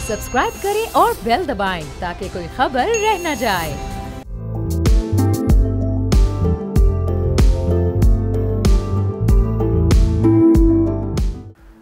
Subscribe करें और bell दबाएं ताकि कोई खबर रह न जाए।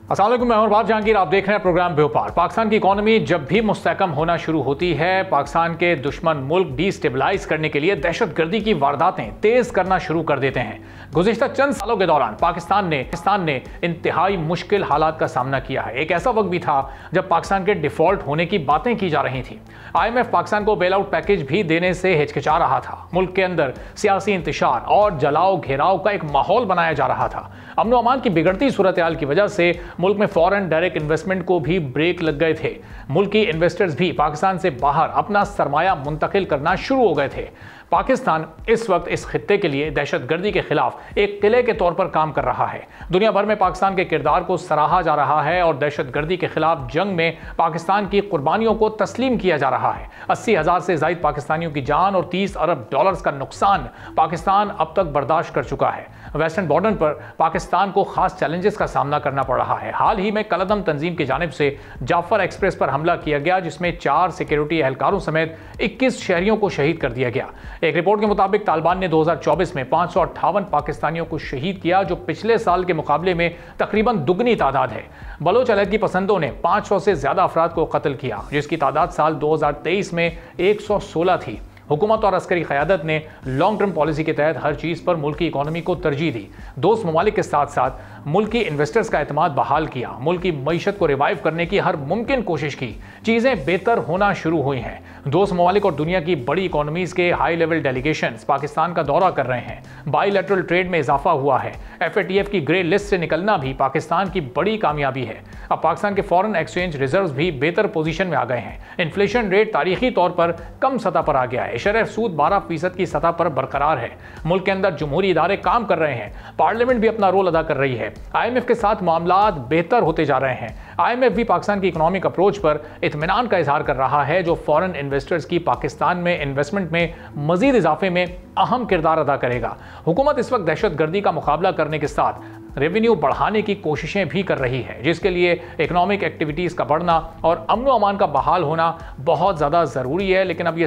अस्सलाम वालेकुम, मैं बाब जहांगीर, आप देख रहे हैं प्रोग्राम व्यापार। पाकिस्तान की इकोनॉमी जब भी मुस्तहकम होना शुरू होती है, पाकिस्तान के दुश्मन मुल्क डिस्टेबलाइज करने के लिए दहशतगर्दी की वारदातें तेज करना शुरू कर देते हैं। गुज़िश्ता चंद सालों के दौरान पाकिस्तान ने इंतहाई मुश्किल हालात का सामना किया है। एक ऐसा वक्त भी था जब पाकिस्तान के डिफॉल्ट होने की बातें की जा रही थी। IMF पाकिस्तान को बेल आउट पैकेज भी देने से हिचकिचा रहा था। मुल्क के अंदर सियासी इंतशार और जलाओ घेराव का एक माहौल बनाया जा रहा था। अमन व अमान की बिगड़ती सूरत हाल की वजह से मुल्क में फॉरेन डायरेक्ट इन्वेस्टमेंट को भी ब्रेक लग गए थे। मुल्की इन्वेस्टर्स भी पाकिस्तान से बाहर अपना सरमाया मुंतकिल करना शुरू हो गए थे। पाकिस्तान इस वक्त इस खित्ते के लिए दहशतगर्दी के खिलाफ एक किले के तौर पर काम कर रहा है। दुनिया भर में पाकिस्तान के किरदार को सराहा जा रहा है और दहशतगर्दी के खिलाफ जंग में पाकिस्तान की कुर्बानियों को तस्लीम किया जा रहा है। 80,000 से ज़ायद पाकिस्तानियों की जान और 30 अरब डॉलर्स का नुकसान पाकिस्तान अब तक बर्दाश्त कर चुका है। वेस्टर्न बॉर्डर पर पाकिस्तान को खास चैलेंजेस का सामना करना पड़ रहा है। हाल ही में कलअदम तंजीम की जानिब से जाफर एक्सप्रेस पर हमला किया गया, जिसमें 4 सिक्योरिटी एहलकारों समेत 21 शहरियों को शहीद कर दिया गया। एक रिपोर्ट के मुताबिक तालिबान ने 2024 में 558 पाकिस्तानियों को शहीद किया, जो पिछले साल के मुकाबले में तकरीबन दुगनी तादाद है। बलोच अलहदगी पसंदों ने 500 से ज्यादा अफराद को कत्ल किया, जिसकी तादाद साल 2023 में 116 थी। हुकूमत और अस्करी क़यादत ने लॉन्ग टर्म पॉलिसी के तहत हर चीज़ पर मुल्क की इकोनॉमी को तरजीह दी। दोस्त ममालिक के साथ साथ मुल्की इन्वेस्टर्स का एतमाद बहाल किया। मुल्क की मईशत को रिवाइव करने की हर मुमकिन कोशिश की। चीज़ें बेहतर होना शुरू हुई हैं। दोस्त ममालिक और दुनिया की बड़ी इकोनॉमीज़ के हाई लेवल डेलीगेशंस पाकिस्तान का दौरा कर रहे हैं। बाईलैटरल ट्रेड में इजाफा हुआ है। FATF की ग्रे लिस्ट से निकलना भी पाकिस्तान की बड़ी कामयाबी है। अब पाकिस्तान के फॉरेन एक्सचेंज रिजर्व भी बेहतर पोजीशन में आ गए हैं। इन्फ्लेशन रेट तारीखी तौर पर कम सतह पर आ गया है। शरह सूद 12% की सतह पर बरकरार है। मुल्क के अंदर जमहूरी इदारे काम कर रहे हैं। पार्लियामेंट भी अपना रोल अदा कर रही है। IMF के साथ मामलात बेहतर होते जा रहे हैं। IMF भी पाकिस्तान की इकोनॉमिक अप्रोच पर इत्मीनान का इजहार कर रहा है, जो फॉरेन इन्वेस्टर्स की पाकिस्तान में इन्वेस्टमेंट में मजीद इजाफे में अहम किरदार अदा करेगा। हुकूमत इस वक्त दहशतगर्दी का मुकाबला करने के साथ रेवेन्यू बढ़ाने की कोशिशें भी कर रही है, जिसके लिए इकोनॉमिक एक्टिविटीज़ का बढ़ना और अमन व अमान का बहाल होना बहुत ज़्यादा ज़रूरी है। लेकिन अब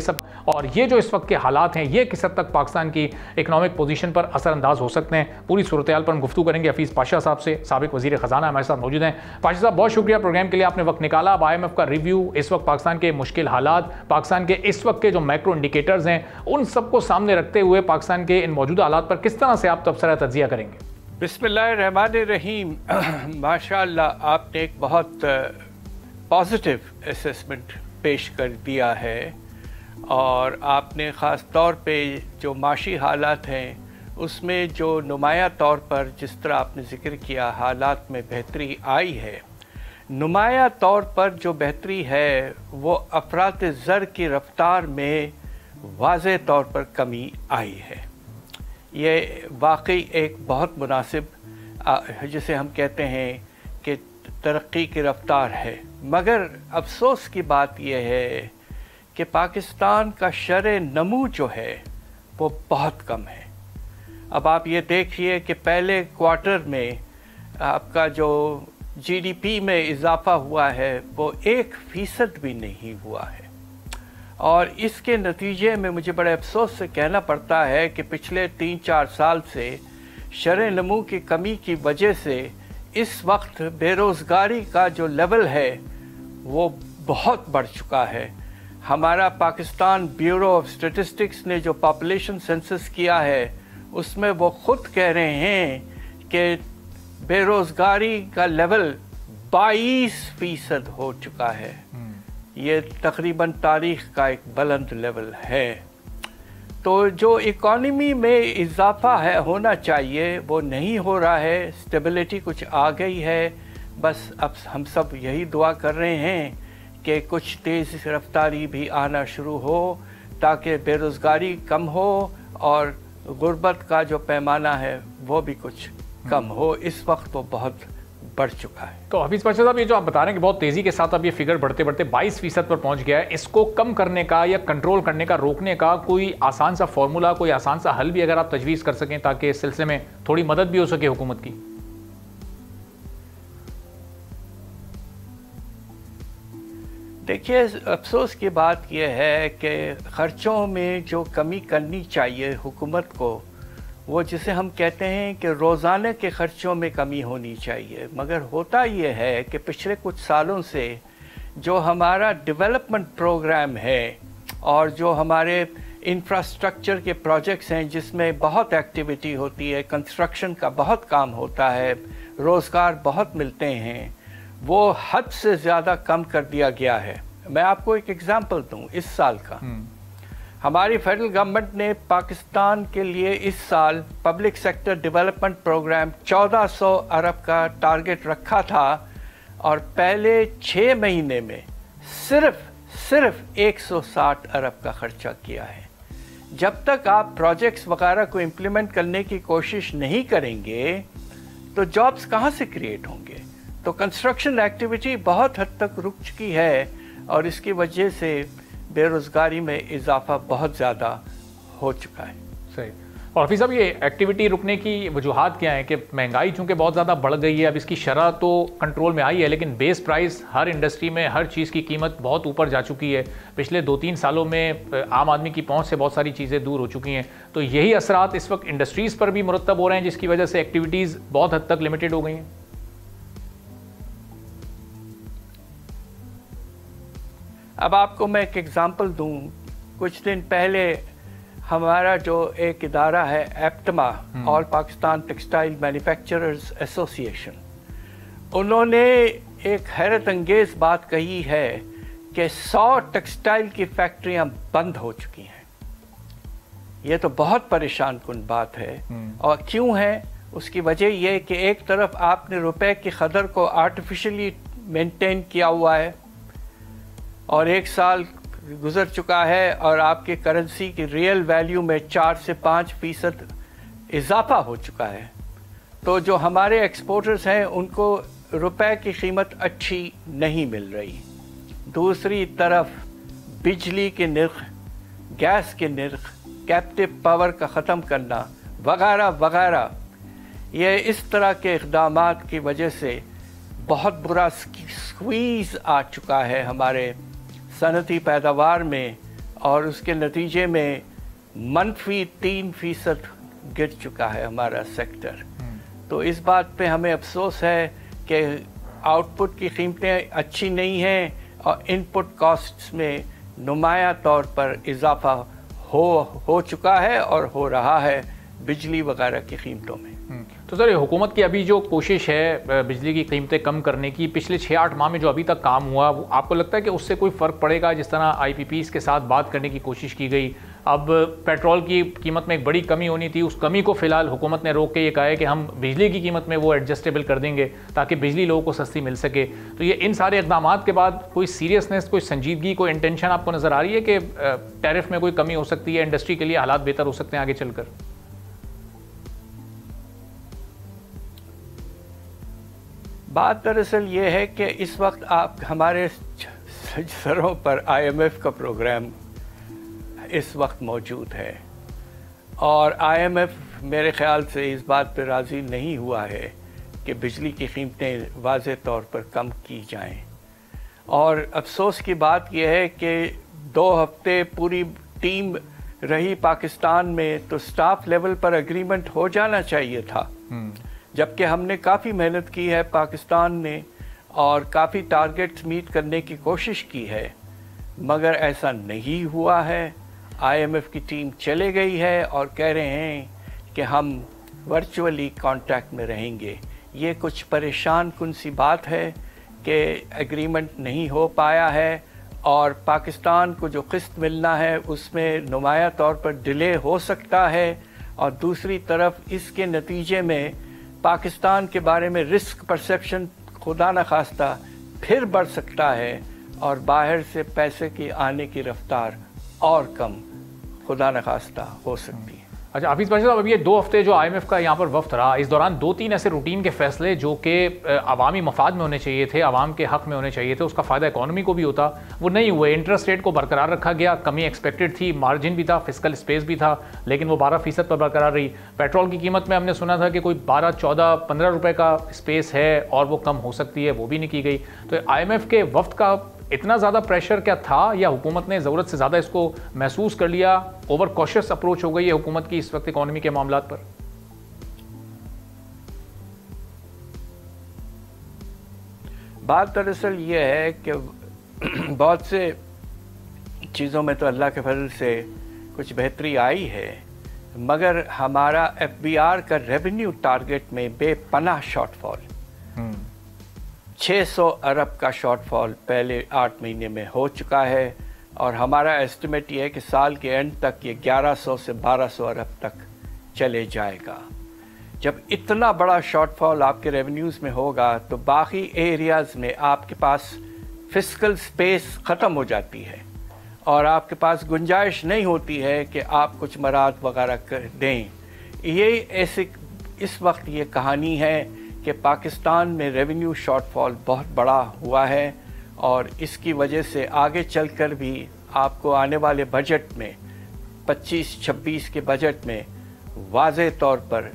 ये जो इस वक्त के हालात हैं, ये किस हद तक पाकिस्तान की इकोनॉमिक पोजीशन पर असरअंदाज हो सकते हैं, पूरी सूरत हाल पर हम गुफ्तगू करेंगे हफीज़ पाशा साहब से। साबिक वज़ीर ख़जाना हमारे साथ मौजूद हैं। पाशा साहब, बहुत शुक्रिया प्रोग्राम के लिए, आपने वक्त निकाला। अब IMF का रिव्यू, इस वक्त पाकिस्तान के मुश्किल हालात, पाकिस्तान के इस वक्त के जो मैक्रो इंडिकेटर्स हैं, उन सबको सामने रखते हुए पाकिस्तान के इन मौजूदा हालात पर किस तरह से आप तबसरा तज्जिया करेंगे? बिस्मिल्लाहिर्रहमानिर्रहीम। माशाअल्लाह, आपने एक बहुत पॉजिटिव असेसमेंट पेश कर दिया है और आपने ख़ास तौर पे जो माशी हालात हैं उसमें जो नुमाया तौर पर जिस तरह आपने ज़िक्र किया हालात में बेहतरी आई है, नुमाया तौर पर जो बेहतरी है वो अफरात ज़र की रफ्तार में वाज़े तौर पर कमी आई है। ये वाकई एक बहुत मुनासिब जिसे हम कहते हैं कि तरक्की की रफ्तार है। मगर अफसोस की बात यह है कि पाकिस्तान का शरह नमू जो है वो बहुत कम है। अब आप ये देखिए कि पहले क्वार्टर में आपका जो GDP में इजाफा हुआ है वो 1% भी नहीं हुआ है और इसके नतीजे में मुझे बड़े अफसोस से कहना पड़ता है कि पिछले 3-4 साल से शरह नमू की कमी की वजह से इस वक्त बेरोज़गारी का जो लेवल है वो बहुत बढ़ चुका है। हमारा पाकिस्तान ब्यूरो ऑफ स्टैटिस्टिक्स ने जो पॉपुलेशन सेंसस किया है उसमें वो ख़ुद कह रहे हैं कि बेरोज़गारी का लेवल 22% हो चुका है। ये तकरीबन तारीख़ का एक बुलंद लेवल है। तो जो इकॉनमी में इजाफा है होना चाहिए वो नहीं हो रहा है। स्टेबिलिटी कुछ आ गई है। बस अब हम सब यही दुआ कर रहे हैं कि कुछ तेज़ रफ्तारी भी आना शुरू हो ताकि बेरोज़गारी कम हो और गुर्बत का जो पैमाना है वो भी कुछ कम हो। इस वक्त वो बहुत बढ़ चुका है। तो हफीज़ पाशा साहब, ये जो आप बता रहे हैं कि बहुत तेज़ी के साथ अब ये फिगर बढ़ते बढ़ते 22% पर पहुंच गया है, इसको कम करने का या कंट्रोल करने का, रोकने का कोई आसान सा फॉर्मूला, कोई आसान सा हल भी अगर आप तजवीज़ कर सकें ताकि इस सिलसिले में थोड़ी मदद भी हो सके हुकूमत की? देखिए, अफसोस की बात यह है कि ख़र्चों में जो कमी करनी चाहिए हुकूमत को, वो जिसे हम कहते हैं कि रोज़ाना के ख़र्चों में कमी होनी चाहिए, मगर होता यह है कि पिछले कुछ सालों से जो हमारा डेवलपमेंट प्रोग्राम है और जो हमारे इंफ्रास्ट्रक्चर के प्रोजेक्ट्स हैं जिसमें बहुत एक्टिविटी होती है, कंस्ट्रक्शन का बहुत काम होता है, रोज़गार बहुत मिलते हैं, वो हद से ज़्यादा कम कर दिया गया है। मैं आपको एक एग्जांपल दूं इस साल का। हमारी फेडरल गवर्नमेंट ने पाकिस्तान के लिए इस साल पब्लिक सेक्टर डेवलपमेंट प्रोग्राम 1400 अरब का टारगेट रखा था और पहले 6 महीने में सिर्फ 160 अरब का खर्चा किया है। जब तक आप प्रोजेक्ट्स वगैरह को इम्प्लीमेंट करने की कोशिश नहीं करेंगे तो जॉब्स कहाँ से क्रिएट होंगे? तो कंस्ट्रक्शन एक्टिविटी बहुत हद तक रुक चुकी है और इसकी वजह से बेरोज़गारी में इजाफा बहुत ज़्यादा हो चुका है। सही। और हाफिज़ साहब, ये एक्टिविटी रुकने की वजूहात क्या है? कि महंगाई चूँकि बहुत ज़्यादा बढ़ गई है, अब इसकी शरह तो कंट्रोल में आई है, लेकिन बेस प्राइस हर इंडस्ट्री में हर चीज़ की कीमत बहुत ऊपर जा चुकी है। पिछले 2-3 सालों में आम आदमी की पहुंच से बहुत सारी चीज़ें दूर हो चुकी हैं। तो यही असरात इस वक्त इंडस्ट्रीज़ पर भी मुरतब हो रहे हैं, जिसकी वजह से एक्टिविटीज़ बहुत हद तक लिमिटेड हो गई हैं। अब आपको मैं एक एग्ज़ाम्पल दूं। कुछ दिन पहले हमारा जो एक इदारा है एप्टमा, all Pakistan textile manufacturers association, उन्होंने एक हैरत अंगेज़ बात कही है कि 100 टेक्सटाइल की फैक्ट्रियां बंद हो चुकी हैं। ये तो बहुत परेशान कुन बात है। और क्यों है? उसकी वजह यह कि एक तरफ आपने रुपए की कदर को आर्टिफिशियली मेंटेन किया हुआ है और 1 साल गुजर चुका है और आपके करेंसी की रियल वैल्यू में 4 से 5% इजाफा हो चुका है। तो जो हमारे एक्सपोर्टर्स हैं उनको रुपए की कीमत अच्छी नहीं मिल रही। दूसरी तरफ बिजली के निर्ख, गैस के निर्ख, कैप्टिव पावर का ख़त्म करना वगैरह वगैरह, ये इस तरह के इक़दामात की वजह से बहुत बुरा स्क्वीज़ आ चुका है हमारे सनती पैदावार में और उसके नतीजे में -3% गिर चुका है हमारा सेक्टर। तो इस बात पे हमें अफसोस है कि आउटपुट की कीमतें अच्छी नहीं हैं और इनपुट कॉस्ट्स में नुमाया तौर पर इजाफा हो चुका है और हो रहा है बिजली वगैरह की कीमतों में। तो सर, हुकूमत की अभी जो कोशिश है बिजली की कीमतें कम करने की, पिछले 6-8 माह में जो अभी तक काम हुआ, वो आपको लगता है कि उससे कोई फ़र्क पड़ेगा? जिस तरह IPPs के साथ बात करने की कोशिश की गई, अब पेट्रोल की कीमत में एक बड़ी कमी होनी थी, उस कमी को फ़िलहाल हुकूमत ने रोक के ये कहा है कि हम बिजली की कीमत में वो एडजस्टेबल कर देंगे ताकि बिजली लोगों को सस्ती मिल सके। तो ये इन सारे इक़दामात के बाद कोई सीरियसनेस, कोई संजीदगी, कोई इंटेंशन आपको नज़र आ रही है कि टैरिफ में कोई कमी हो सकती है, इंडस्ट्री के लिए हालात बेहतर हो सकते हैं आगे चलकर? बात दरअसल ये है कि इस वक्त आप हमारे सरों पर IMF का प्रोग्राम इस वक्त मौजूद है और IMF मेरे ख़्याल से इस बात पर राज़ी नहीं हुआ है कि बिजली की कीमतें वाज़े तौर पर कम की जाएं। और अफसोस की बात यह है कि 2 हफ्ते पूरी टीम रही पाकिस्तान में, तो स्टाफ लेवल पर एग्रीमेंट हो जाना चाहिए था, जबकि हमने काफ़ी मेहनत की है पाकिस्तान ने और काफ़ी टारगेट्स मीट करने की कोशिश की है, मगर ऐसा नहीं हुआ है। IMF की टीम चले गई है और कह रहे हैं कि हम वर्चुअली कांटेक्ट में रहेंगे। ये कुछ परेशान कुन सी बात है कि एग्रीमेंट नहीं हो पाया है और पाकिस्तान को जो किस्त मिलना है उसमें नुमाया तौर पर डिले हो सकता है और दूसरी तरफ इसके नतीजे में पाकिस्तान के बारे में रिस्क परसेप्शन खुदा न खास्ता फिर बढ़ सकता है और बाहर से पैसे की आने की रफ्तार और कम खुदा न खास्ता हो सकती है। अच्छा हाफिज़ भाई साहब, अब ये 2 हफ्ते जो IMF का यहाँ पर वफ्त रहा, इस दौरान 2-3 ऐसे रूटीन के फैसले जो कि अवामी मफाद में होने चाहिए थे, आवाम के हक़ में होने चाहिए थे, उसका फ़ायदा इकॉनमी को भी होता, वो नहीं हुए। इंटरेस्ट रेट को बरकरार रखा गया, कमी एक्सपेक्टेड थी, मार्जिन भी था, फिस्कल स्पेस भी था, लेकिन वो 12% पर बरकरार रही। पेट्रोल की कीमत में हमने सुना था कि कोई 12, 14, 15 रुपये का स्पेस है और वो कम हो सकती है, वो भी नहीं की गई। तो IMF के वफ्त का इतना ज़्यादा प्रेशर क्या था, या हुकूमत ने ज़रूरत से ज़्यादा इसको महसूस कर लिया, ओवर कॉशियस अप्रोच हो गई है हुकूमत की इस वक्त इकॉनमी के मामलात पर? बात दरअसल ये है कि बहुत से चीज़ों में तो अल्लाह के फजल से कुछ बेहतरी आई है, मगर हमारा एफबीआर का रेवेन्यू टारगेट में बेपनाह शॉर्टफॉल, 600 अरब का शॉर्टफॉल पहले 8 महीने में हो चुका है, और हमारा एस्टिमेट ये है कि साल के एंड तक ये 1100 से 1200 अरब तक चले जाएगा। जब इतना बड़ा शॉर्टफॉल आपके रेवेन्यूज़ में होगा तो बाकी एरियाज़ में आपके पास फिस्कल स्पेस ख़त्म हो जाती है और आपके पास गुंजाइश नहीं होती है कि आप कुछ मराद वगैरह कर दें। ये ऐसे इस वक्त ये कहानी है कि पाकिस्तान में रेवेन्यू शॉर्टफॉल बहुत बड़ा हुआ है, और इसकी वजह से आगे चलकर भी आपको आने वाले बजट में 25-26 के बजट में वाज़े तौर पर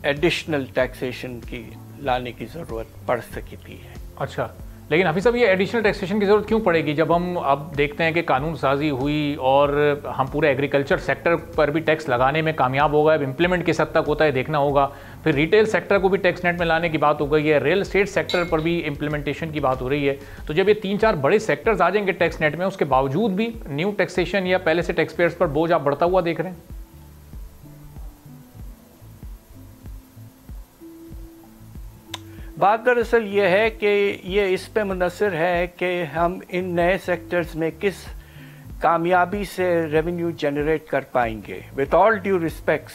एडिशनल टैक्सेशन की लाने की ज़रूरत पड़ सकती है। अच्छा, लेकिन हफीज़ साहब, ये एडिशनल टैक्सेशन की ज़रूरत क्यों पड़ेगी जब हम अब देखते हैं कि कानून साजी हुई और हम पूरे एग्रीकल्चर सेक्टर पर भी टैक्स लगाने में कामयाब हो गए। अब इम्प्लीमेंट किस हद तक होता है देखना होगा। फिर रिटेल सेक्टर को भी टैक्स नेट में लाने की बात हो गई है, रियल एस्टेट सेक्टर पर भी इम्प्लीमेंटेशन की बात हो रही है। तो जब ये 3-4 बड़े सेक्टर्स आ जाएंगे टैक्स नेट में, उसके बावजूद भी न्यू टैक्सेशन या पहले से टैक्स पेयर्स पर बोझ आप बढ़ता हुआ देख रहे हैं? बात दरअसल ये है कि ये इस पे मुनसर है कि हम इन नए सेक्टर्स में किस कामयाबी से रेवेन्यू जनरेट कर पाएंगे। विद ऑल ड्यू रिस्पेक्ट्स,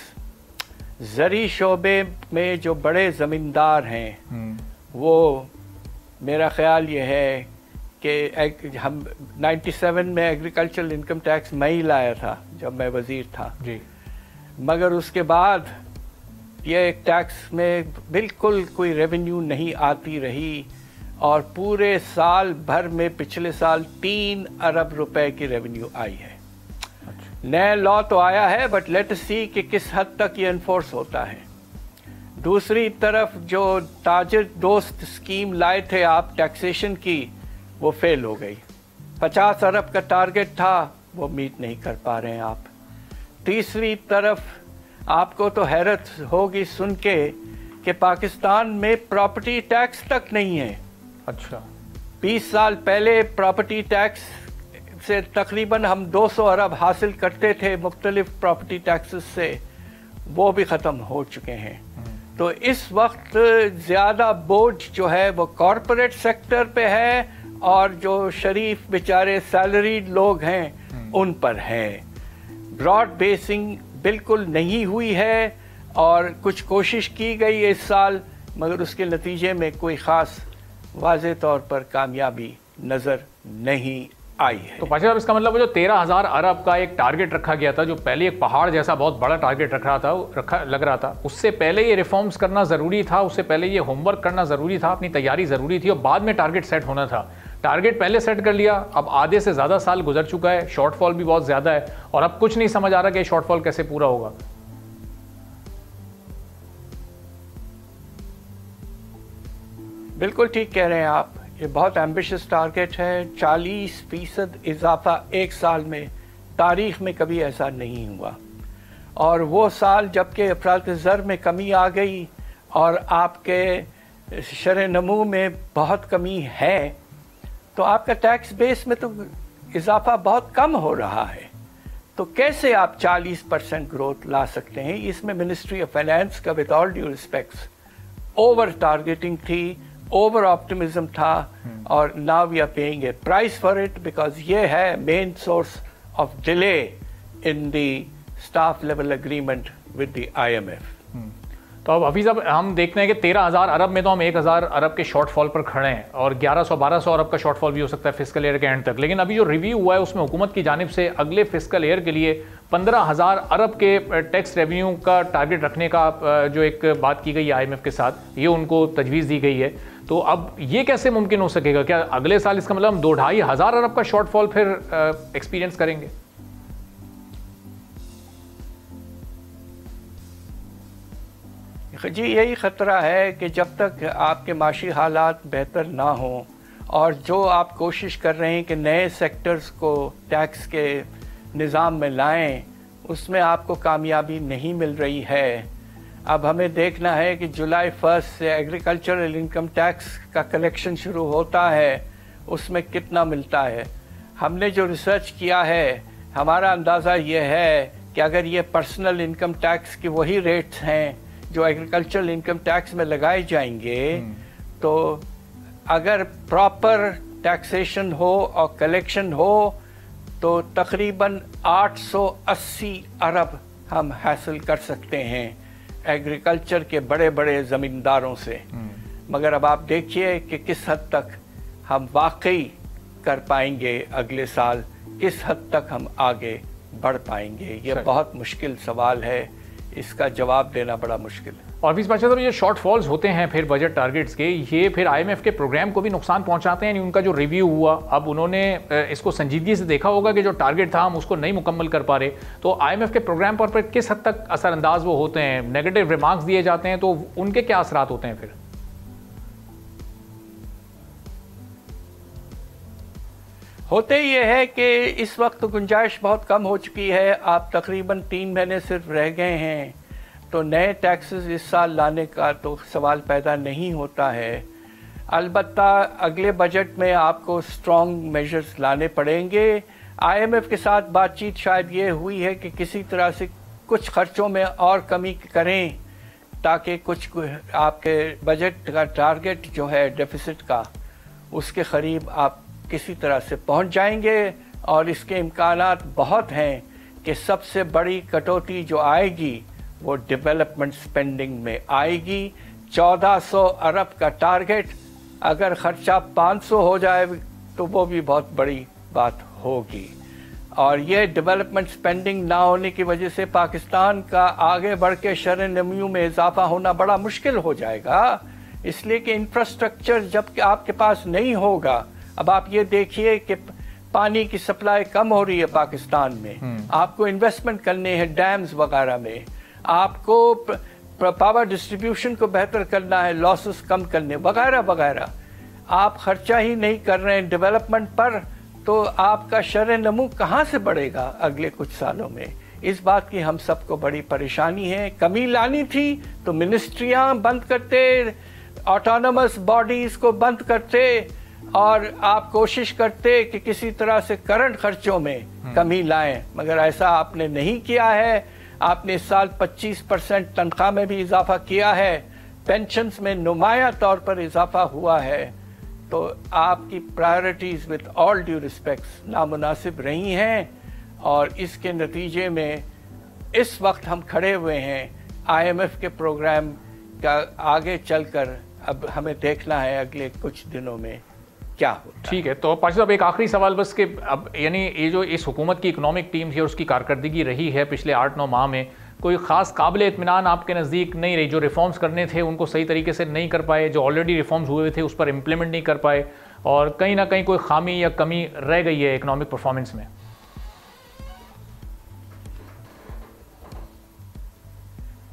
ज़री शोबे में जो बड़े ज़मींदार हैं वो, मेरा ख्याल ये है कि हम 97 में एग्रीकल्चरल इनकम टैक्स मैं ही लाया था जब मैं वज़ीर था जी, मगर उसके बाद ये एक टैक्स में बिल्कुल कोई रेवेन्यू नहीं आती रही, और पूरे साल भर में पिछले साल 3 अरब रुपए की रेवेन्यू आई है। नया लॉ तो आया है, बट लेट अस सी कि किस हद तक ये इन्फोर्स होता है। दूसरी तरफ जो ताजिर दोस्त स्कीम लाए थे आप टैक्सेशन की, वो फेल हो गई। 50 अरब का टारगेट था, वो मीट नहीं कर पा रहे हैं आप। तीसरी तरफ आपको तो हैरत होगी सुन के कि पाकिस्तान में प्रॉपर्टी टैक्स तक नहीं है। अच्छा, 20 साल पहले प्रॉपर्टी टैक्स से तकरीबन हम 200 अरब हासिल करते थे मुख्तलिफ प्रॉपर्टी टैक्सेस से, वो भी ख़त्म हो चुके हैं। तो इस वक्त ज़्यादा बोझ जो है वो कॉरपोरेट सेक्टर पे है, और जो शरीफ बेचारे सैलरीड लोग हैं उन पर है। ब्रॉड बेसिंग बिल्कुल नहीं हुई है, और कुछ कोशिश की गई इस साल, मगर उसके नतीजे में कोई ख़ास वाज़े तौर पर कामयाबी नज़र नहीं आई है। तो पाशा साहब, इसका मतलब वो जो 13,000 अरब का एक टारगेट रखा गया था, जो पहले एक पहाड़ जैसा बहुत बड़ा टारगेट लग रहा था, उससे पहले ये रिफॉर्म्स करना ज़रूरी था, उससे पहले ये होमवर्क करना ज़रूरी था, अपनी तैयारी ज़रूरी थी, और बाद में टारगेट सेट होना था। टारगेट पहले सेट कर लिया, अब आधे से ज़्यादा साल गुजर चुका है, शॉर्टफॉल भी बहुत ज़्यादा है, और अब कुछ नहीं समझ आ रहा कि शॉर्टफॉल कैसे पूरा होगा। बिल्कुल ठीक कह रहे हैं आप, ये बहुत एम्बिशियस टारगेट है। 40% इजाफा एक साल में तारीख में कभी ऐसा नहीं हुआ, और वो साल जबकि अफरात ज़र में कमी आ गई और आपके शरह नमू में बहुत कमी है, तो आपका टैक्स बेस में तो इजाफा बहुत कम हो रहा है। तो कैसे आप 40% ग्रोथ ला सकते हैं? इसमें मिनिस्ट्री ऑफ फाइनेंस का with all due respects over targeting थी, ओवर ऑप्टिमिज्म था, और now we are paying a price for it, because ये है main source of delay in the staff level agreement with the IMF। तो अब हफीज़ साहब, हम देखते हैं कि 13,000 अरब में तो हम 1,000 अरब के शॉर्टफॉल पर खड़े हैं, और 1100-1200 अरब का शॉर्टफॉल भी हो सकता है फिस्कल ईयर के एंड तक। लेकिन अभी जो रिव्यू हुआ है उसमें हुकूमत की जानिब से अगले फिस्कल ईयर के लिए 15,000 अरब के टैक्स रेवेन्यू का टारगेट रखने का जो एक बात की गई है IMF के साथ, ये उनको तजवीज़ दी गई है। तो अब ये कैसे मुमकिन हो सकेगा? क्या अगले साल इसका मतलब हम 2-2.5 हज़ार अरब का शॉर्टफॉल फिर एक्सपीरियंस करेंगे? जी, यही ख़तरा है कि जब तक आपके माशी हालात बेहतर ना हों और जो आप कोशिश कर रहे हैं कि नए सेक्टर्स को टैक्स के निज़ाम में लाएं, उसमें आपको कामयाबी नहीं मिल रही है। अब हमें देखना है कि जुलाई 1 से एग्रीकल्चरल इनकम टैक्स का कलेक्शन शुरू होता है, उसमें कितना मिलता है। हमने जो रिसर्च किया है, हमारा अंदाज़ा ये है कि अगर ये पर्सनल इनकम टैक्स की वही रेट्स हैं जो एग्रीकल्चरल इनकम टैक्स में लगाए जाएंगे, तो अगर प्रॉपर टैक्सेशन हो और कलेक्शन हो तो तकरीबन 880 अरब हम हासिल कर सकते हैं एग्रीकल्चर के बड़े बड़े ज़मींदारों से। मगर अब आप देखिए कि किस हद तक हम वाकई कर पाएंगे अगले साल, किस हद तक हम आगे बढ़ पाएंगे। ये बहुत मुश्किल सवाल है, इसका जवाब देना बड़ा मुश्किल है। और हफीज़ पाशा साहब, ये शॉर्टफॉल्स होते हैं फिर बजट टारगेट्स के, ये फिर IMF के प्रोग्राम को भी नुकसान पहुंचाते हैं। उनका जो रिव्यू हुआ, अब उन्होंने इसको संजीदगी से देखा होगा कि जो टारगेट था हम उसको नहीं मुकम्मल कर पा रहे, तो IMF के प्रोग्राम पर किस हद तक असरअंदाज वो होते हैं? नेगेटिव रिमार्क्स दिए जाते हैं तो उनके क्या असरात होते हैं फिर? होते ये है कि इस वक्त गुंजाइश बहुत कम हो चुकी है। आप तकरीबन 3 महीने सिर्फ रह गए हैं, तो नए टैक्सेस इस साल लाने का तो सवाल पैदा नहीं होता है। अलबत्ता अगले बजट में आपको स्ट्रॉन्ग मेजर्स लाने पड़ेंगे। IMF के साथ बातचीत शायद ये हुई है कि किसी तरह से कुछ खर्चों में और कमी करें, ताकि कुछ आपके बजट का टारगेट जो है डेफिसिट का, उसके करीब आप किसी तरह से पहुंच जाएंगे। और इसके इम्कानात बहुत हैं कि सबसे बड़ी कटौती जो आएगी वो डेवलपमेंट स्पेंडिंग में आएगी। 1400 अरब का टारगेट, अगर खर्चा 500 हो जाए तो वो भी बहुत बड़ी बात होगी। और ये डेवलपमेंट स्पेंडिंग ना होने की वजह से पाकिस्तान का आगे बढ़ के शरह-ए-नमू में इजाफा होना बड़ा मुश्किल हो जाएगा, इसलिए कि इंफ्रास्ट्रक्चर जब आपके पास नहीं होगा। अब आप ये देखिए कि पानी की सप्लाई कम हो रही है पाकिस्तान में, आपको इन्वेस्टमेंट करने हैं डैम्स वगैरह में, आपको पावर डिस्ट्रीब्यूशन को बेहतर करना है, लॉसेस कम करने वगैरह वगैरह। आप खर्चा ही नहीं कर रहे हैं डेवलपमेंट पर, तो आपका शरह-ए-नमू कहाँ से बढ़ेगा अगले कुछ सालों में? इस बात की हम सबको बड़ी परेशानी है। कमी लानी थी तो मिनिस्ट्रियाँ बंद करते, ऑटोनमस बॉडीज़ को बंद करते, और आप कोशिश करते कि किसी तरह से करंट खर्चों में कमी लाएं, मगर ऐसा आपने नहीं किया है। आपने इस साल 25% तनख्वाह में भी इजाफा किया है, पेंशन्स में नुमाया तौर पर इजाफा हुआ है। तो आपकी priorities with all due respects नामुनासिब रही हैं, और इसके नतीजे में इस वक्त हम खड़े हुए हैं IMF के प्रोग्राम का आगे चलकर अब हमें देखना है अगले कुछ दिनों में क्या होता। ठीक है, तो पाशा साहब एक आखिरी सवाल बस कि अब यानी ये जो इस हुकूमत की इकोनॉमिक टीम थी और उसकी कारकर्दगी रही है पिछले 8-9 माह में, कोई ख़ास काबिल इत्मीनान आपके नज़दीक नहीं रही? जो रिफॉर्म्स करने थे उनको सही तरीके से नहीं कर पाए, जो ऑलरेडी रिफॉर्म्स हुए थे उस पर इम्प्लीमेंट नहीं कर पाए, और कहीं ना कहीं कोई खामी या कमी रह गई है इकोनॉमिक परफॉर्मेंस में?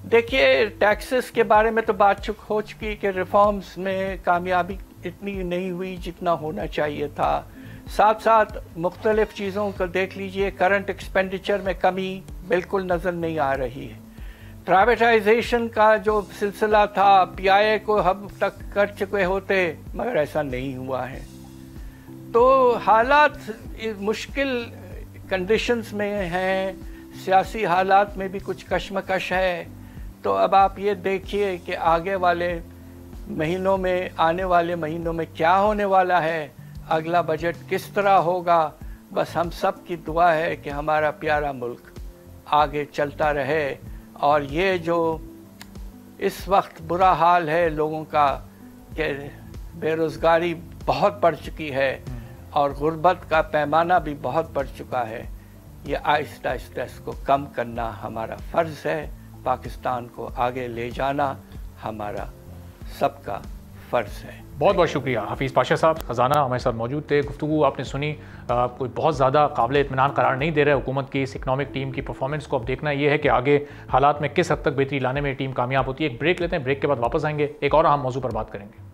देखिए, टैक्सेस के बारे में तो बात हो चुकी कि रिफॉर्म्स में कामयाबी इतनी नहीं हुई जितना होना चाहिए था। साथ साथ मुख्तलिफ चीज़ों को देख लीजिए, करंट एक्सपेंडिचर में कमी बिल्कुल नज़र नहीं आ रही है। प्राइवेटाइजेशन का जो सिलसिला था, PIA को हम तक कर चुके होते, मगर ऐसा नहीं हुआ है। तो हालात मुश्किल कंडीशंस में हैं, सियासी हालात में भी कुछ कशमकश है। तो अब आप ये देखिए कि आगे वाले महीनों में, आने वाले महीनों में क्या होने वाला है, अगला बजट किस तरह होगा। बस हम सब की दुआ है कि हमारा प्यारा मुल्क आगे चलता रहे, और ये जो इस वक्त बुरा हाल है लोगों का कि बेरोज़गारी बहुत बढ़ चुकी है और गुर्बत का पैमाना भी बहुत बढ़ चुका है, ये आहिस्ता आहिस्ता इसको कम करना हमारा फ़र्ज़ है। पाकिस्तान को आगे ले जाना हमारा सबका फ़र्ज़ है। बहुत बहुत शुक्रिया हफीज़ पाशा साहब, ख़जाना हमारे साथ मौजूद थे। गुफ्तगू आपने सुनी, कोई बहुत ज़्यादा काबिल इत्मीनान करार नहीं दे रहा है हुकूमत की इस इकनॉमिक टीम की परफॉर्मेंस को। अब देखना यह है कि आगे हालात में किस हद तक बेहतरी लाने में टीम कामयाब होती है। एक ब्रेक लेते हैं, ब्रेक के बाद वापस आएंगे, एक और अहम मौजू पर बात करेंगे।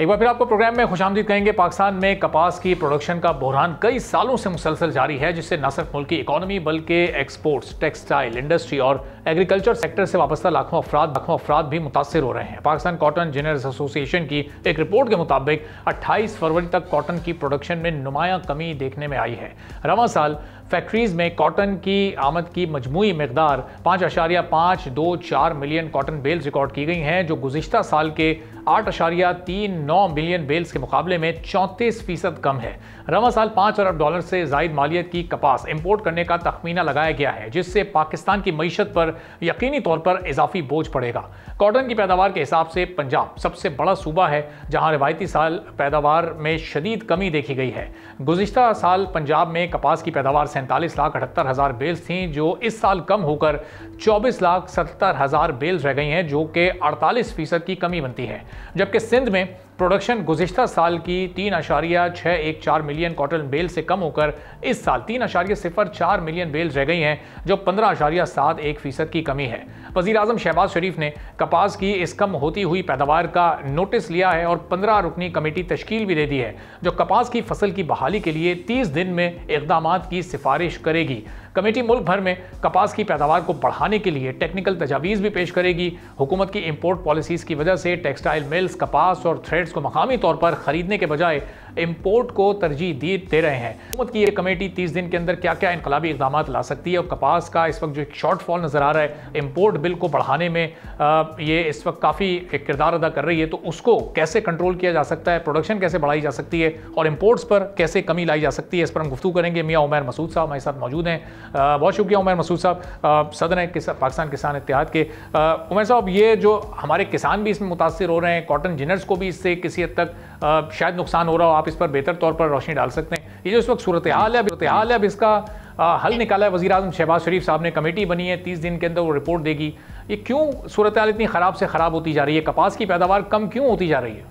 एक बार फिर आपको प्रोग्राम में खुशामदीद कहेंगे। पाकिस्तान में कपास की प्रोडक्शन का बहरान कई सालों से मुसलसल जारी है, जिससे न सिर्फ मुल्क की इकॉनमी बल्कि एक्सपोर्ट्स, टेक्सटाइल इंडस्ट्री और एग्रीकल्चर सेक्टर से वाबस्ता लाखों अफराद भी मुतासर हो रहे हैं। पाकिस्तान कॉटन जिनर्स एसोसिएशन की एक रिपोर्ट के मुताबिक 28 फरवरी तक कॉटन की प्रोडक्शन में नुमायां कमी देखने में आई है। रवां साल फैक्ट्रीज में कॉटन की आमद की मजमूई मकदार 5.524 मिलियन कॉटन बेल्स रिकॉर्ड की गई हैं, जो गुज़िश्ता साल के 8.39 मिलियन बेल्स के मुकाबले में 34% कम है। रवां साल $5 अरब से ज़ायद मालियत की कपास इंपोर्ट करने का तखमीना लगाया गया है, जिससे पाकिस्तान की मईशत पर यकीनी तौर पर इजाफी बोझ पड़ेगा। कॉटन की पैदावार के हिसाब से पंजाब सबसे बड़ा सूबा है, जहां रिवायती साल पैदावार में शदीद कमी देखी गई है। गुज़िश्ता साल पंजाब में कपास की पैदावार 47,78,000 बेल्स थी, जो इस साल कम होकर 24,70,000 बेल्स रह गई हैं, जो कि 48% की कमी बनती है। जबकि सिंध में प्रोडक्शन गुज़िश्ता साल की 3.614 मिलियन कॉटन बेल से कम होकर इस साल 3.04 मिलियन बेल्स रह गई हैं, जो 15.71% की कमी है। वज़ीर आज़म शहबाज शरीफ ने कपास की इस कम होती हुई पैदावार का नोटिस लिया है और 15 रुकनी कमेटी तश्कील भी दे दी है, जो कपास की फसल की बहाली के लिए 30 दिन में इक़दामात की सिफारिश करेगी। कमेटी मुल्क भर में कपास की पैदावार को बढ़ाने के लिए टेक्निकल तजावीज़ भी पेश करेगी। हुकूमत की इंपोर्ट पॉलिसीज़ की वजह से टेक्सटाइल मिल्स कपास और थ्रेड्स को मकामी तौर पर ख़रीदने के बजाय इंपोर्ट को तरजीह दे रहे हैं। हुकूमत की ये कमेटी 30 दिन के अंदर क्या क्या इनकलाबी इक़दाम ला सकती है, और कपास का इस वक्त जो एक शॉर्टफॉल नज़र आ रहा है इंपोर्ट बिल को बढ़ाने में, ये इस वक्त काफ़ी एक किरदार अदा कर रही है, तो उसको कैसे कंट्रोल किया जा सकता है, प्रोडक्शन कैसे बढ़ाई जा सकती है और इंपोर्ट्स पर कैसे कमी लाई जा सकती है, इस पर हम गुफ्तगू करेंगे। मियाँ उमैर मसूद साहब हमारे साथ मौजूद हैं। बहुत शुक्रिया उमैर मसूद साहब, सदर हैं पाकिस्तान किसान इत्तेहाद के। उमैर साहब, ये जो हमारे किसान भी इसमें मुतासर हो रहे हैं, कॉटन जिनर्स को भी इससे किसी हद तक शायद नुकसान हो रहा हो, आप इस पर बेहतर तौर पर रोशनी डाल सकते हैं। ये जो इस वक्त सूरत हाल है, अब इसका हल निकाला है वज़ीर आज़म शहबाज शरीफ साहब ने, कमेटी बनी है, 30 दिन के अंदर वो रिपोर्ट देगी। ये क्यों सूरत हाल इतनी ख़राब से ख़राब होती जा रही है, कपास की पैदावार कम क्यों होती जा रही है?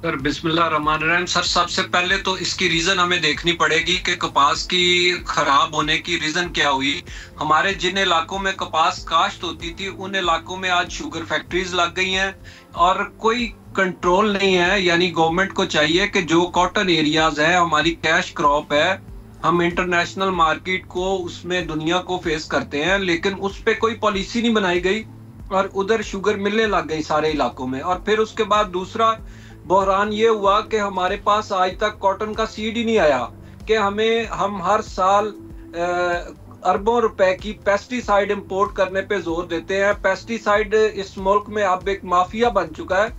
सर बिस्मिल्लाहिर्रहमानिर्रहीम। सर सबसे पहले तो इसकी रीज़न हमें देखनी पड़ेगी कि कपास की ख़राब होने की रीज़न क्या हुई। हमारे जिन इलाकों में कपास काश्त होती थी उन इलाकों में आज शुगर फैक्ट्रीज लग गई हैं और कोई कंट्रोल नहीं है। यानी गवर्नमेंट को चाहिए कि जो कॉटन एरियाज है, हमारी कैश क्रॉप है, हम इंटरनेशनल मार्केट को उसमें दुनिया को फेस करते हैं, लेकिन उस पर कोई पॉलिसी नहीं बनाई गई और उधर शुगर मिलने लग गई सारे इलाकों में। और फिर उसके बाद दूसरा बहरान ये हुआ कि हमारे पास आज तक कॉटन का सीड ही नहीं आया कि हम हर साल अरबों रुपए की पेस्टिसाइड इंपोर्ट करने पे जोर देते हैं। पेस्टिसाइड इस मुल्क में अब एक माफिया बन चुका है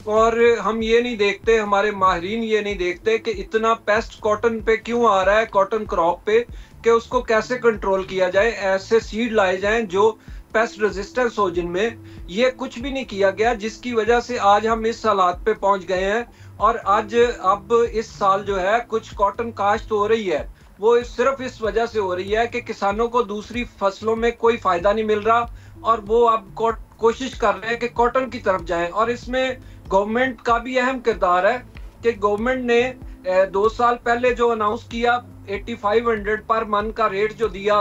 और हम ये नहीं देखते, हमारे माहिरीन ये नहीं देखते कि इतना पेस्ट कॉटन पे क्यों आ रहा है, कॉटन क्रॉप पे, कि उसको कैसे कंट्रोल किया जाए, ऐसे सीड लाए जाएं जो पेस्ट रेजिस्टेंस हो जिनमें। ये कुछ भी नहीं किया गया, जिसकी वजह से आज हम इस हालात पे पहुंच गए हैं। और आज अब इस साल जो है कुछ कॉटन काश्त हो रही है, वो सिर्फ इस वजह से हो रही है कि किसानों को दूसरी फसलों में कोई फायदा नहीं मिल रहा और वो अब कोशिश कर रहे हैं कि कॉटन की तरफ जाएं। और इसमें गवर्नमेंट का भी अहम किरदार है कि गवर्नमेंट ने 2 साल पहले जो अनाउंस किया 8500 पर मन का रेट जो दिया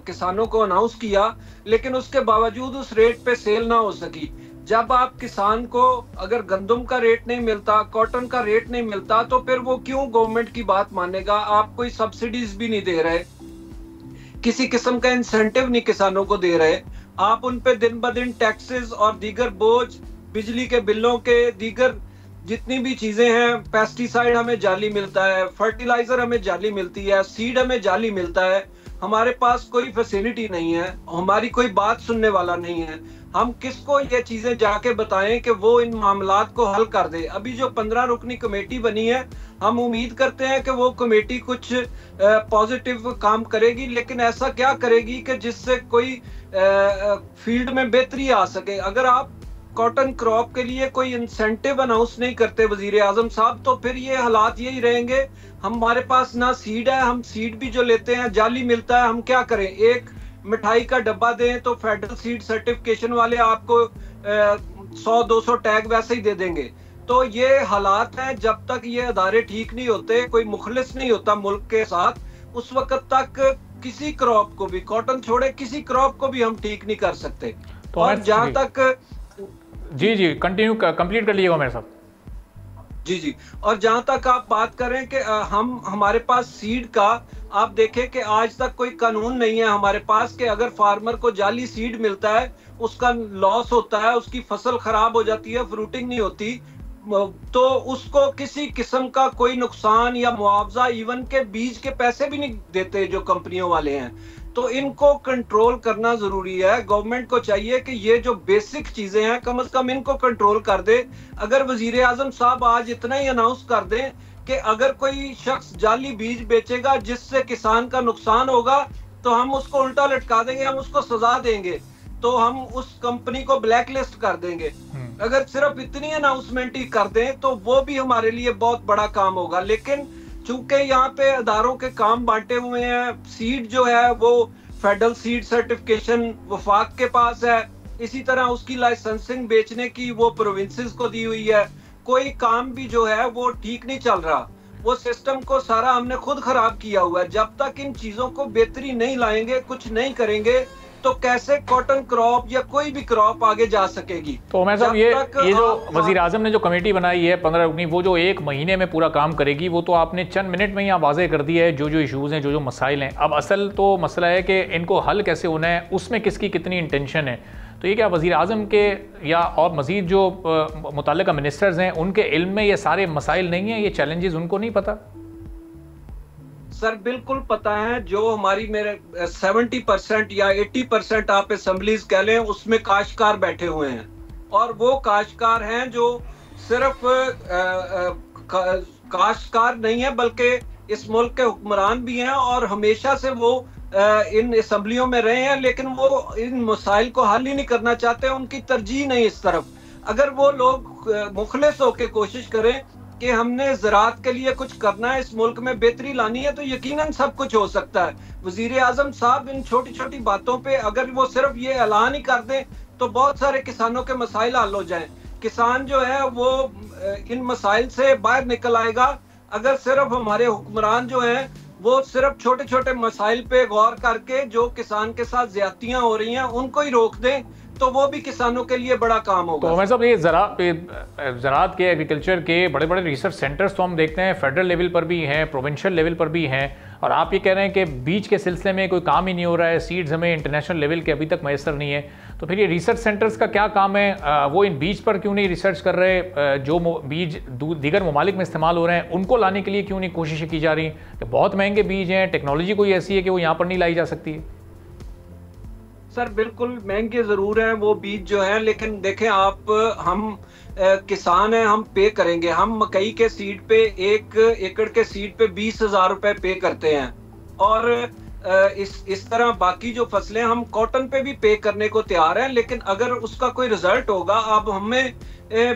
किसानों को अनाउंस किया, लेकिन उसके बावजूद उस रेट पे सेल ना हो सकी। जब आप किसान को अगर गंदम का रेट नहीं मिलता, कॉटन का रेट नहीं मिलता, तो फिर वो क्यों गवर्नमेंट की बात मानेगा। आप कोई सब्सिडीज भी नहीं दे रहे, किसी किस्म का इंसेंटिव नहीं किसानों को दे रहे, आप उन पे दिन ब दिन टैक्सेस और दीगर बोझ, बिजली के बिलों के दीगर जितनी भी चीजें हैं, पेस्टिसाइड हमें जाली मिलता है, फर्टिलाइजर हमें जाली मिलती है, सीड हमें जाली मिलता है, हमारे पास कोई फैसिलिटी नहीं है, हमारी कोई बात सुनने वाला नहीं है। हम किसको ये चीजें जाके बताएं कि वो इन मामलात को हल कर दे। अभी जो 15 रुकनी कमेटी बनी है, हम उम्मीद करते हैं कि वो कमेटी कुछ पॉजिटिव काम करेगी, लेकिन ऐसा क्या करेगी कि जिससे कोई फील्ड में बेहतरी आ सके। अगर आप कॉटन क्रॉप के लिए कोई इंसेंटिव अनाउंस नहीं करते वजीर आजम साहब, तो फिर ये हालात यही रहेंगे। हमारे पास ना सीड है, हम सीड भी जो लेते हैं जाली मिलता है, हम क्या करें। एक मिठाई का डब्बा दें तो फेडरल सीड सर्टिफिकेशन वाले आपको 100-200 टैग वैसे ही दे देंगे। तो ये हालात हैं, जब तक ये अदारे ठीक नहीं होते, कोई मुखलिस नहीं होता मुल्क के साथ, उस वक्त तक किसी क्रॉप को भी, कॉटन छोड़े किसी क्रॉप को भी हम ठीक नहीं कर सकते। तो और जहां तक जी कंटिन्यू कंप्लीट कर लीजिएगा मेरे साथ। जी जी। और जहां तक आप बात करें कि हमारे पास सीड का, आप देखें कि आज तक कोई कानून नहीं है हमारे पास कि अगर फार्मर को जाली सीड मिलता है, उसका लॉस होता है, उसकी फसल खराब हो जाती है, फ्रूटिंग नहीं होती, तो उसको किसी किस्म का कोई नुकसान या मुआवजा, इवन के बीज के पैसे भी नहीं देते जो कंपनियों वाले हैं। तो इनको कंट्रोल करना जरूरी है। गवर्नमेंट को चाहिए कि ये जो बेसिक चीजें हैं कम से कम इनको कंट्रोल कर दे। अगर वजीर आजम साहब आज इतना ही अनाउंस कर दें कि अगर कोई शख्स जाली बीज बेचेगा जिससे किसान का नुकसान होगा, तो हम उसको उल्टा लटका देंगे, हम उसको सजा देंगे, तो हम उस कंपनी को ब्लैक लिस्ट कर देंगे। अगर सिर्फ इतनी अनाउंसमेंट ही कर दें तो वो भी हमारे लिए बहुत बड़ा काम होगा। लेकिन चूंकि यहाँ पे अदारों के काम बांटे हुए हैं, सीड जो है वो फेडरल सीड सर्टिफिकेशन वफाक के पास है, इसी तरह उसकी लाइसेंसिंग बेचने की वो प्रोविंसेस को दी हुई है। कोई काम भी जो है वो ठीक नहीं चल रहा, वो सिस्टम को सारा हमने खुद खराब किया हुआ है। जब तक इन चीजों को बेहतरी नहीं लाएंगे, कुछ नहीं करेंगे, तो कैसे कॉटन क्रॉप या कोई भी क्रॉप आगे जा सकेगी। तो मैं साहब ये जो वजीर आजम ने जो कमेटी बनाई है 15 रुकनी, वो जो 1 महीने में पूरा काम करेगी, वो तो आपने चंद मिनट में यहाँ वाज़ेह कर दिया है जो जो इशूज़ हैं, जो जो मसाइल हैं। अब असल तो मसला है कि इनको हल कैसे होना है, उसमें किसकी कितनी इंटेंशन है। तो ये क्या वज़ीर आज़म के या और मज़ीद जो मुतल्लिका मिनिस्टर्स हैं उनके इल्म में ये सारे मसाइल नहीं हैं, ये चैलेंजेस उनको नहीं पता? सर बिल्कुल पता है। जो हमारी मेरे 70% या 80% आप असेंबलीज कह लें, उसमें काश्तकार बैठे हुए हैं, और वो काश्तकार हैं जो सिर्फ काश्तकार नहीं है बल्कि इस मुल्क के हुक्मरान भी हैं, और हमेशा से वो इन असेंबलियों में रहे हैं, लेकिन वो इन मसाइल को हल ही नहीं करना चाहते, उनकी तरजीह नहीं इस तरफ। अगर वो लोग मुखलिस होकर कोशिश करें कि हमने ज़राअत के लिए कुछ करना है, इस मुल्क में बेहतरी लानी है, तो यकीनन सब कुछ हो सकता है। वज़ीर आज़म साहब इन छोटी छोटी बातों पे अगर वो सिर्फ ये ऐलान ही कर दें तो बहुत सारे किसानों के मसाइल हल हो जाएं। किसान जो है वो इन मसाइल से बाहर निकल आएगा अगर सिर्फ हमारे हुक्मरान जो हैं वो सिर्फ छोटे छोटे मसाइल पे गौर करके जो किसान के साथ ज्यादतियां हो रही हैं उनको ही रोक दें, तो वो भी किसानों के लिए बड़ा काम होगा। तो मैं साहब ये ज़राअत के, एग्रीकल्चर के बड़े बड़े रिसर्च सेंटर्स तो हम देखते हैं फेडरल लेवल पर भी हैं, प्रोविंशियल लेवल पर भी हैं, और आप ये कह रहे हैं कि बीज के सिलसिले में कोई काम ही नहीं हो रहा है, सीड्स हमें इंटरनेशनल लेवल के अभी तक मैसर नहीं है। तो फिर ये रिसर्च सेंटर्स का क्या काम है? वो इन बीज पर क्यों नहीं रिसर्च कर रहे? जो बीज दीगर ममालिक में इस्तेमाल हो रहे हैं उनको लाने के लिए क्यों नहीं कोशिशें की जा रही? कि बहुत महंगे बीज हैं, टेक्नोलॉजी कोई ऐसी है कि वो यहाँ पर नहीं लाई जा सकती है। सर बिल्कुल महंगे जरूर हैं वो बीज जो हैं, लेकिन देखें आप, हम किसान हैं, हम पे करेंगे। हम मकई के सीड पे 1 एकड़ के सीड पे 20,000 रुपए पे करते हैं, और इस तरह बाकी जो फसलें हम कॉटन पे भी पे करने को तैयार हैं। लेकिन अगर उसका कोई रिजल्ट होगा, अब हमें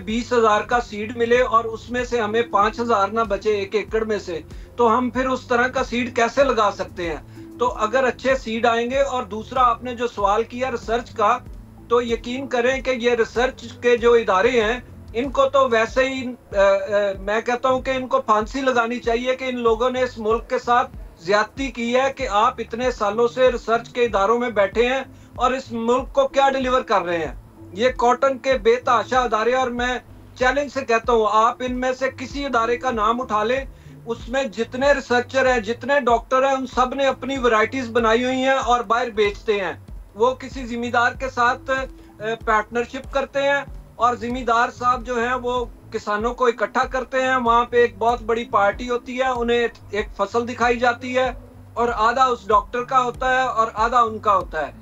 20,000 का सीड मिले और उसमें से हमें 5,000 ना बचे 1 एकड़ में से, तो हम फिर उस तरह का सीड कैसे लगा सकते हैं? तो अगर अच्छे सीड आएंगे, और दूसरा आपने जो सवाल किया रिसर्च का, तो यकीन करें कि ये रिसर्च के जो इदारे हैं इनको तो वैसे ही मैं कहता हूं कि इनको फांसी लगानी चाहिए कि इन लोगों ने इस मुल्क के साथ ज्यादती की है कि आप इतने सालों से रिसर्च के इदारों में बैठे हैं और इस मुल्क को क्या डिलीवर कर रहे हैं। ये कॉटन के बेतहाशा इदारे, और मैं चैलेंज से कहता हूँ आप इनमें से किसी इदारे का नाम उठा लें, उसमें जितने रिसर्चर हैं, जितने डॉक्टर हैं, उन सब ने अपनी वैरायटीज बनाई हुई हैं और बाहर बेचते हैं। वो किसी जिम्मेदार के साथ पार्टनरशिप करते हैं, और जिम्मेदार साहब जो हैं वो किसानों को इकट्ठा करते हैं। वहां पे एक बहुत बड़ी पार्टी होती है, उन्हें एक फसल दिखाई जाती है, और आधा उस डॉक्टर का होता है और आधा उनका होता है।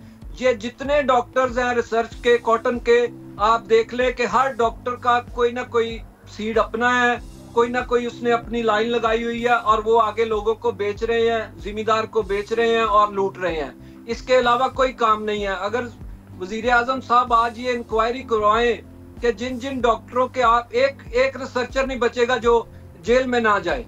ये जितने डॉक्टर्स हैं रिसर्च के, कॉटन के, आप देख लें कि हर डॉक्टर का कोई ना कोई सीड अपना है, कोई ना कोई उसने अपनी लाइन लगाई हुई है, और वो आगे लोगों को बेच रहे हैं, जिम्मेदार को बेच रहे हैं और लूट रहे हैं। इसके अलावा कोई काम नहीं है। अगर वजीर आजम साहब आज ये इंक्वायरी करवाएं कि जिन जिन डॉक्टरों के, आप एक रिसर्चर नहीं बचेगा जो जेल में ना जाए।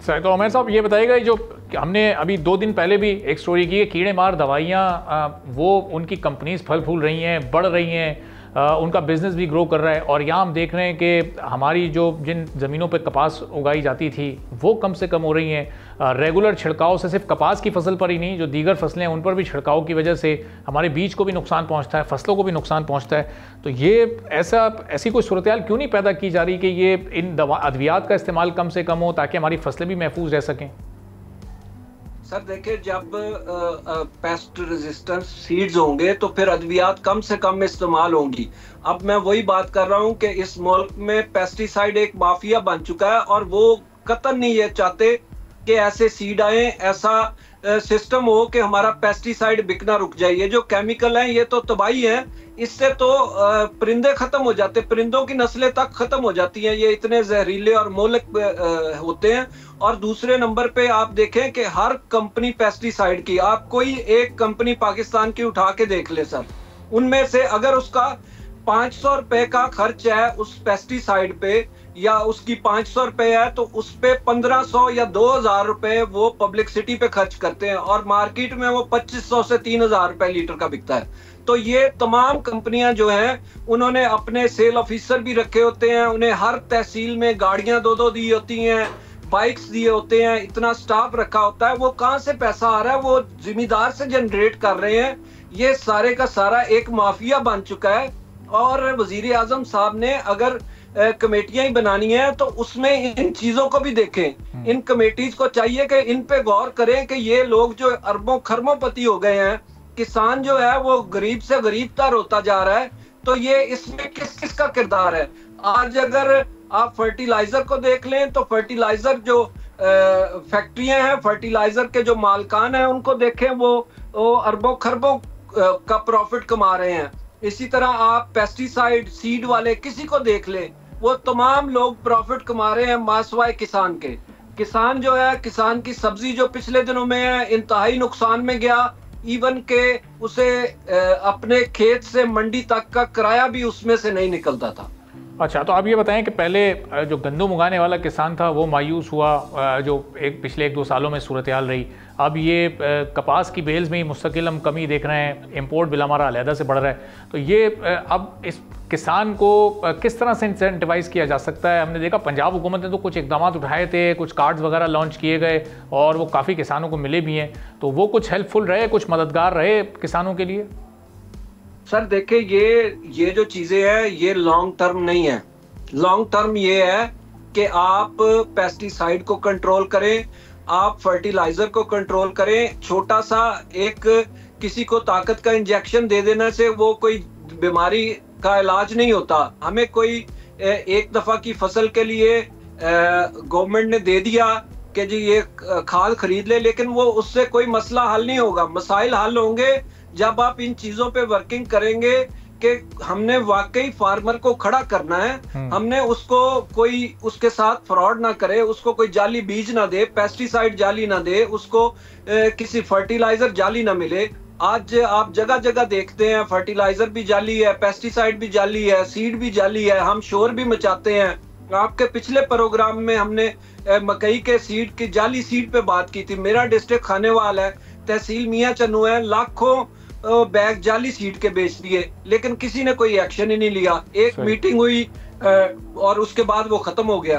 सर तो उमर साहब ये बताइएगा, जो हमने अभी 2 दिन पहले भी एक स्टोरी की है, कीड़े मार दवाइयाँ वो उनकी कंपनीज फल फूल रही हैं, बढ़ रही हैं, उनका बिजनेस भी ग्रो कर रहा है। और यहाँ हम देख रहे हैं कि हमारी जो जिन ज़मीनों पे कपास उगाई जाती थी वो कम से कम हो रही हैं। रेगुलर छिड़काव से सिर्फ कपास की फसल पर ही नहीं, जो दीगर फसलें हैं उन पर भी छिड़काव की वजह से हमारे बीज को भी नुकसान पहुँचता है, फसलों को भी नुकसान पहुँचता है। तो ये ऐसी कोई सूरत हाल क्यों नहीं पैदा की जा रही कि ये इन अद्वियात का इस्तेमाल कम से कम हो ताकि हमारी फसलें भी महफूज रह सकें? सर देखिए, जब पेस्ट रेजिस्टेंट सीड्स होंगे तो फिर अद्वियात कम से कम इस्तेमाल होंगी। अब मैं वही बात कर रहा हूं कि इस मुल्क में पेस्टिसाइड एक माफिया बन चुका है और वो कतई नहीं ये चाहते कि ऐसे सीड आए, ऐसा सिस्टम हो कि हमारा पेस्टिसाइड बिकना रुक जाए। ये जो केमिकल है ये तो तबाही है, इससे तो परिंदे खत्म हो जाते, परिंदों की नस्लें तक खत्म हो जाती हैं। ये इतने जहरीले और मोहलिक होते हैं। और दूसरे नंबर पे आप देखें कि हर कंपनी पेस्टिसाइड की, आप कोई एक कंपनी पाकिस्तान की उठा के देख ले सर, उनमें से अगर उसका 500 रुपए का खर्च है उस पेस्टिसाइड पे या उसकी 500 रुपए है तो उस पे 1500 या 2000 रुपए वो पब्लिसिटी पे खर्च करते हैं और मार्केट में वो 2500 से 3000 रुपए लीटर का बिकता है। तो ये तमाम कंपनियां जो हैं उन्होंने अपने सेल ऑफिसर भी रखे होते हैं, उन्हें हर तहसील में गाड़ियां दो दी होती हैं, बाइक्स दिए होते हैं, इतना स्टाफ रखा होता है। वो कहां से पैसा आ रहा है? वो जिम्मेदार से जनरेट कर रहे हैं। ये सारे का सारा एक माफिया बन चुका है। और वजीर आजम साहब ने अगर कमेटियां ही बनानी है तो उसमें इन चीजों को भी देखें। इन कमेटीज को चाहिए कि इन पे गौर करें कि ये लोग जो अरबों खरबोंपति हो गए हैं, किसान जो है वो गरीब से गरीब तर होता जा रहा है। तो ये इसमें किस किस का किरदार है? आज अगर आप फर्टिलाइजर को देख लें तो फर्टिलाइजर जो फैक्ट्रियां हैं, फर्टिलाइजर के जो मालकान हैं उनको देखें, वो अरबों खरबों का प्रॉफिट कमा रहे हैं। इसी तरह आप पेस्टिसाइड सीड वाले किसी को देख लें, वो तमाम लोग प्रॉफिट कमा रहे हैं मासवाए किसान के। किसान जो है, किसान की सब्जी जो पिछले दिनों में है इंतहाई नुकसान में गया, इवन के उसे अपने खेत से मंडी तक का किराया भी उसमें से नहीं निकलता था। अच्छा, तो आप ये बताएं कि पहले जो गंदम उगाने वाला किसान था वो मायूस हुआ, जो पिछले 1-2 सालों में सूरत हाल रही। अब ये कपास की बेल्स में ही मुस्तकिल हम कमी देख रहे हैं, इंपोर्ट बिल हमारा अलहदा से बढ़ रहा है। तो ये अब इस किसान को किस तरह से इंसेंटिवाइज किया जा सकता है? हमने देखा पंजाब हुकूमत ने तो कुछ इकदाम उठाए थे, कुछ कार्ड्स वगैरह लॉन्च किए गए और वो काफ़ी किसानों को मिले भी हैं। तो वो कुछ हेल्पफुल रहे, कुछ मददगार रहे किसानों के लिए? सर देखिए, ये जो चीजें हैं ये लॉन्ग टर्म नहीं है। लॉन्ग टर्म ये है कि आप पेस्टिसाइड को कंट्रोल करें, आप फर्टिलाइजर को कंट्रोल करें। छोटा सा एक किसी को ताकत का इंजेक्शन दे देने से वो कोई बीमारी का इलाज नहीं होता। हमें कोई एक दफा की फसल के लिए गवर्नमेंट ने दे दिया कि जी ये खाद खरीद ले, लेकिन वो उससे कोई मसला हल नहीं होगा। मसाइल हल होंगे जब आप इन चीजों पे वर्किंग करेंगे कि हमने वाकई फार्मर को खड़ा करना है, हमने उसको कोई उसके साथ फ्रॉड ना करे, उसको कोई जाली बीज ना दे, पेस्टिसाइड जाली ना दे, उसको किसी फर्टिलाइजर जाली ना मिले। आज आप जगह जगह देखते हैं फर्टिलाइजर भी जाली है, पेस्टिसाइड भी जाली है, सीड भी जाली है। हम शोर भी मचाते हैं। आपके पिछले प्रोग्राम में हमने मकई के सीड की जाली सीड पे बात की थी। मेरा डिस्ट्रिक्ट खानेवाल है, तहसील मियां चन्नू है, लाखों बैग जाली सीड के बेच दिए, लेकिन किसी ने कोई एक्शन ही नहीं लिया। एक मीटिंग हुई और उसके बाद वो खत्म हो गया।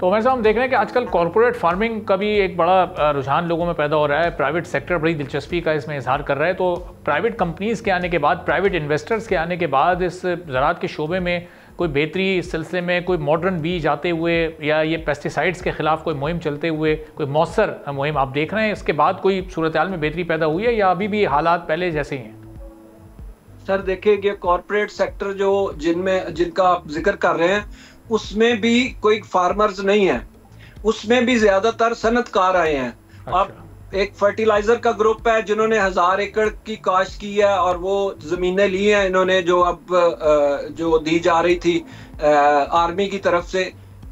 तो वैसे हम देख रहे हैं कि आजकल कॉर्पोरेट फार्मिंग का भी एक बड़ा रुझान लोगों में पैदा हो रहा है। प्राइवेट सेक्टर बड़ी दिलचस्पी का इसमें इजहार कर रहा है। तो प्राइवेट कंपनीज़ के आने के बाद, प्राइवेट इन्वेस्टर्स के आने के बाद इस ज़राअत के शोबे में कोई बेहतरी इस सिलसिले में, कोई मॉडर्न बीज आते हुए या ये पेस्टिसाइड्स के खिलाफ कोई मुहिम चलते हुए, कोई मौसर मुहिम आप देख रहे हैं, इसके बाद कोई सूरत हाल में बेहतरी पैदा हुई है या अभी भी हालात पहले जैसे ही हैं? सर देखिए, ये कॉर्पोरेट सेक्टर जो जिनका आप जिक्र कर रहे हैं उसमें भी कोई फार्मर्स नहीं है, उसमें भी ज्यादातर सनतकार आए हैं। अच्छा। अब एक फर्टिलाइजर का ग्रुप है जिन्होंने 1000 एकड़ की काश्त की है और वो जमीनें ली हैं इन्होंने, जो अब जो दी जा रही थी आर्मी की तरफ से।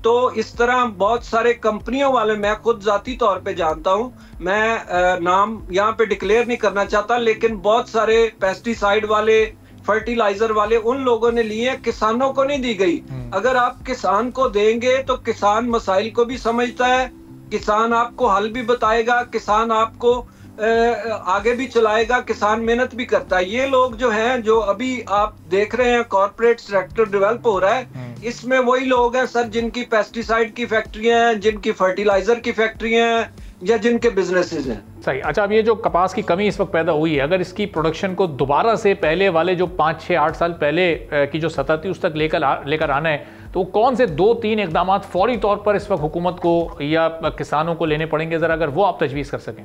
तो इस तरह बहुत सारे कंपनियों वाले, मैं खुद जाती तौर पे जानता हूं, मैं नाम यहाँ पे डिक्लेयर नहीं करना चाहता, लेकिन बहुत सारे पेस्टिसाइड वाले, फर्टिलाइजर वाले उन लोगों ने लिए, किसानों को नहीं दी गई। अगर आप किसान को देंगे तो किसान मसाइल को भी समझता है, किसान आपको हल भी बताएगा, किसान आपको आगे भी चलाएगा, किसान मेहनत भी करता है। ये लोग जो हैं, जो अभी आप देख रहे हैं कॉर्पोरेट सेक्टर डेवलप हो रहा है, इसमें वही लोग हैं सर जिनकी पेस्टिसाइड की फैक्ट्रियां हैं, जिनकी फर्टिलाइजर की फैक्ट्रियां हैं, या जिनके बिजनेसेस हैं। सही। अच्छा, अब ये जो कपास की कमी इस वक्त पैदा हुई है, अगर इसकी प्रोडक्शन को दोबारा से पहले वाले जो 5, 6, 8 साल पहले की जो सतह थी उस तक लेकर आना है, तो कौन से 2-3 इकदाम फौरी तौर पर इस वक्त हुकूमत को या किसानों को लेने पड़ेंगे, जरा अगर वो आप तजवीज़ कर सकें।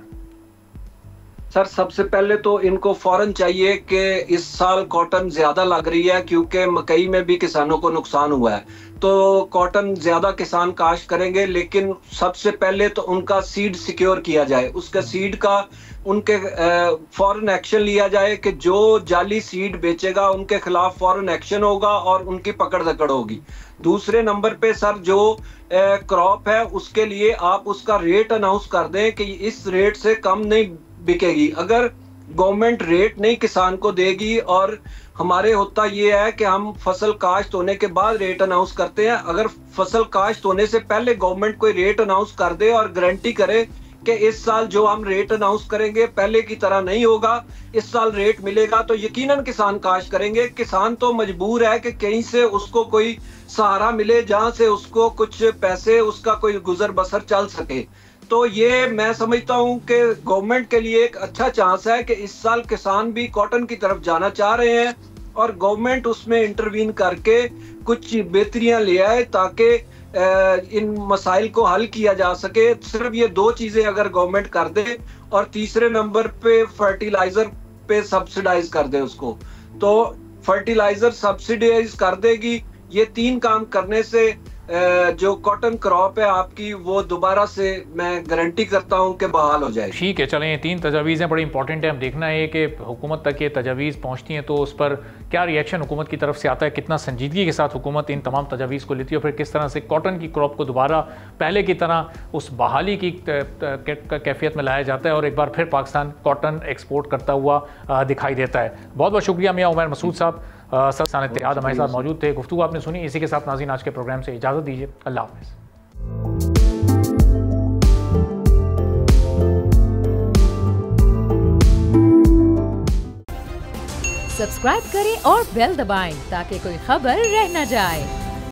सर सबसे पहले तो इनको फौरन चाहिए कि इस साल कॉटन ज्यादा लग रही है, क्योंकि मकई में भी किसानों को नुकसान हुआ है, तो कॉटन ज्यादा किसान काश्त करेंगे। लेकिन सबसे पहले तो उनका सीड सिक्योर किया जाए, उसका सीड का उनके फौरन एक्शन लिया जाए कि जो जाली सीड बेचेगा उनके खिलाफ फौरन एक्शन होगा और उनकी पकड़ दकड़ होगी। दूसरे नंबर पे सर जो क्रॉप है उसके लिए आप उसका रेट अनाउंस कर दें कि इस रेट से कम नहीं बिकेगी। अगर गवर्नमेंट रेट नहीं किसान को देगी, और हमारे होता ये है कि हम फसल काश्त होने के बाद रेट अनाउंस करते हैं, अगर फसल काश्त होने से पहले गवर्नमेंट कोई रेट अनाउंस कर दे और गारंटी करे कि इस साल जो हम रेट अनाउंस करेंगे पहले की तरह नहीं होगा, इस साल रेट मिलेगा, तो यकीनन किसान काश्त करेंगे। किसान तो मजबूर है कि कहीं से उसको कोई सहारा मिले जहां से उसको कुछ पैसे, उसका कोई गुजर बसर चल सके। तो ये मैं समझता हूं कि गवर्नमेंट के लिए एक अच्छा चांस है कि इस साल किसान भी कॉटन की तरफ जाना चाह रहे हैं और गवर्नमेंट उसमें इंटरवीन करके कुछ बेहतरियां ले आए ताकि इन मसाइल को हल किया जा सके। सिर्फ ये 2 चीजें अगर गवर्नमेंट कर दे, और तीसरे नंबर पे फर्टिलाइजर पे सब्सिडाइज कर दे उसको, तो फर्टिलाइजर सब्सिडाइज कर देगी। ये 3 काम करने से जो कॉटन क्रॉप है आपकी वो दोबारा से मैं गारंटी करता हूं कि बहाल हो जाएगी। ठीक है, चलें, ये 3 तजावीज़ें बड़ी इंपॉर्टेंट है। हम देखना है कि हुकूमत तक ये तजावीज़ पहुंचती हैं तो उस पर क्या रिएक्शन हुकूमत की तरफ से आता है, कितना संजीदगी के साथ हुकूमत इन तमाम तजावीज़ को लेती है, और फिर किस तरह से कॉटन की क्रॉप को दोबारा पहले की तरह उस बहाली की कैफियत में लाया जाता है और एक बार फिर पाकिस्तान कॉटन एक्सपोर्ट करता हुआ दिखाई देता है। बहुत बहुत शुक्रिया मियाँ उमर मसूद साहब, सदर इत्तेहाद हमारे साथ मौजूद थे। गुफ्तगू आपने सुनी। इसी के साथ नाज़रीन आज के प्रोग्राम से इजाज़त दीजिए। अल्लाह हाफ़िज़। सब्सक्राइब करें और बेल दबाएं ताकि कोई खबर रह न जाए।